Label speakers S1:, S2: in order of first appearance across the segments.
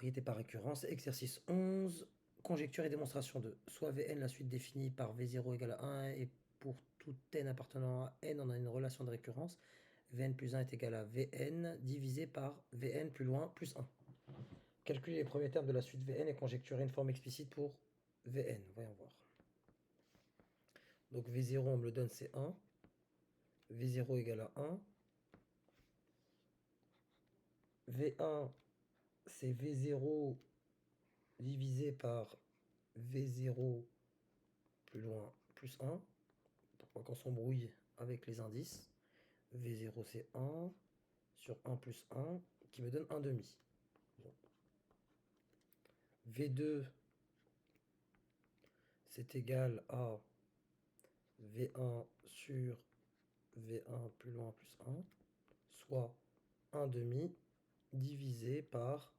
S1: Propriété par récurrence, exercice 11, conjecture et démonstration de soit Vn, la suite définie par V0 égale à 1, et pour tout n appartenant à n, on a une relation de récurrence. Vn plus 1 est égal à Vn divisé par Vn plus loin plus 1. Calculer les premiers termes de la suite Vn et conjecturer une forme explicite pour Vn. Voyons voir. Donc V0, on me le donne, c'est 1. V0 égale à 1. V1, c'est V0 divisé par V0 plus loin plus 1. Pourquoi qu'on s'embrouille avec les indices. V0 c'est 1 sur 1 plus 1 qui me donne 1 demi. Bon. V2 c'est égal à V1 sur V1 plus loin plus 1, soit 1 demi divisé par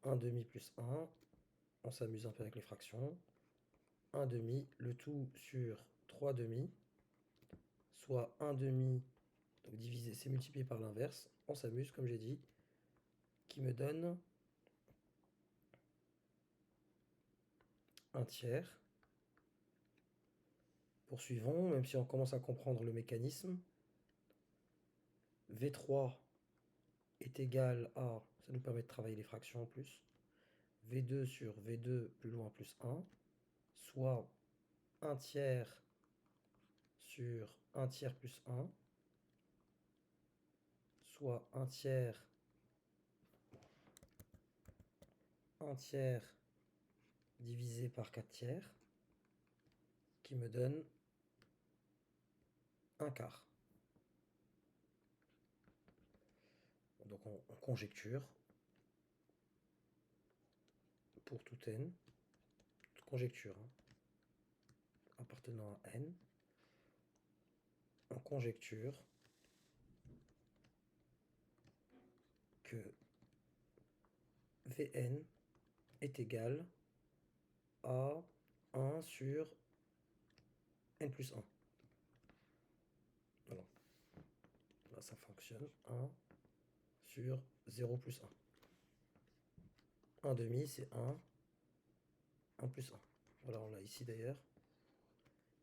S1: 1 demi plus 1. On s'amuse un peu avec les fractions. 1 demi, le tout sur 3 demi, soit 1 demi, donc divisé, c'est multiplié par l'inverse. On s'amuse, comme j'ai dit, qui me donne 1 tiers. Poursuivons, même si on commence à comprendre le mécanisme. V3 est égal à, ça nous permet de travailler les fractions en plus, V2 sur V2 plus loin plus 1, soit 1 tiers sur 1 tiers plus 1, soit 1 tiers divisé par 4 tiers, qui me donne 1 quart. Donc on conjecture pour tout n, conjecture hein, appartenant à n, on conjecture que Vn est égal à 1 sur n plus 1. Alors, là ça fonctionne. 1 sur 0 plus 1. 1 demi, c'est 1. 1 plus 1. Voilà, on l'a ici d'ailleurs.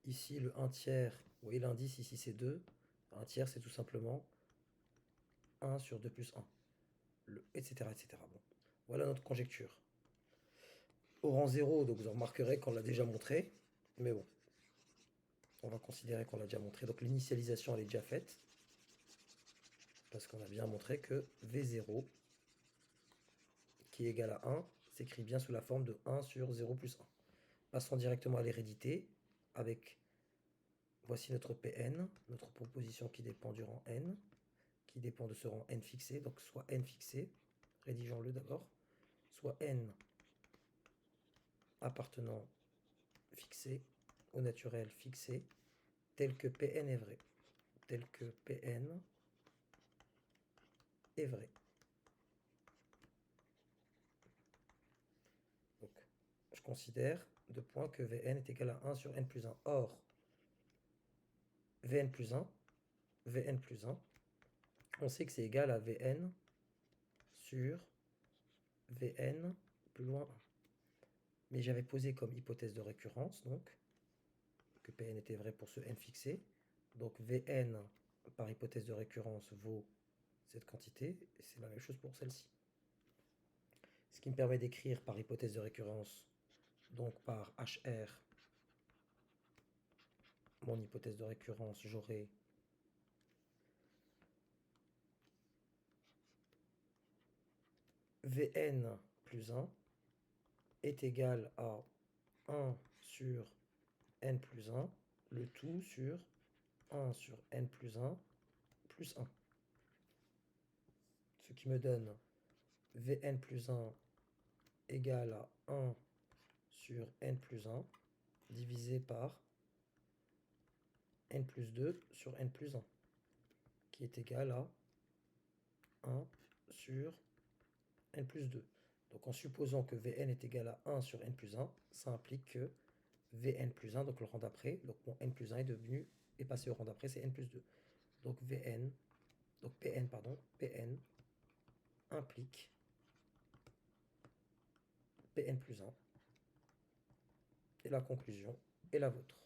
S1: Ici, le 1 tiers, vous voyez l'indice ici, c'est 2. 1 tiers, c'est tout simplement 1 sur 2 plus 1. Etc. etc. Bon, voilà notre conjecture. Au rang 0, donc vous remarquerez qu'on l'a déjà montré. Mais bon, on va considérer qu'on l'a déjà montré. Donc l'initialisation, elle est déjà faite. Parce qu'on a bien montré que V0, qui est égal à 1, s'écrit bien sous la forme de 1 sur 0 plus 1. Passons directement à l'hérédité avec, voici notre Pn, notre proposition qui dépend du rang n, qui dépend de ce rang n fixé, donc soit n fixé, rédigeons-le d'abord, soit n appartenant fixé au naturel fixé, tel que Pn est vrai, tel que Pn est vrai. Donc, je considère de point que Vn est égal à 1 sur n plus 1. Or, Vn plus 1, Vn plus 1, on sait que c'est égal à Vn sur Vn plus loin 1. Mais j'avais posé comme hypothèse de récurrence, donc, que Pn était vrai pour ce n fixé. Donc Vn, par hypothèse de récurrence, vaut cette quantité, et c'est la même chose pour celle-ci. Ce qui me permet d'écrire par hypothèse de récurrence, donc par HR, mon hypothèse de récurrence, j'aurai Vn plus 1 est égal à 1 sur n plus 1, le tout sur 1 sur n plus 1 plus 1. Ce qui me donne Vn plus 1 égale à 1 sur n plus 1 divisé par n plus 2 sur n plus 1, qui est égal à 1 sur n plus 2. Donc en supposant que Vn est égal à 1 sur n plus 1, ça implique que Vn plus 1, donc le rang d'après, donc mon n plus 1 est passé au rang d'après, c'est n plus 2. Donc Pn implique Pn plus 1. Et la conclusion est la vôtre.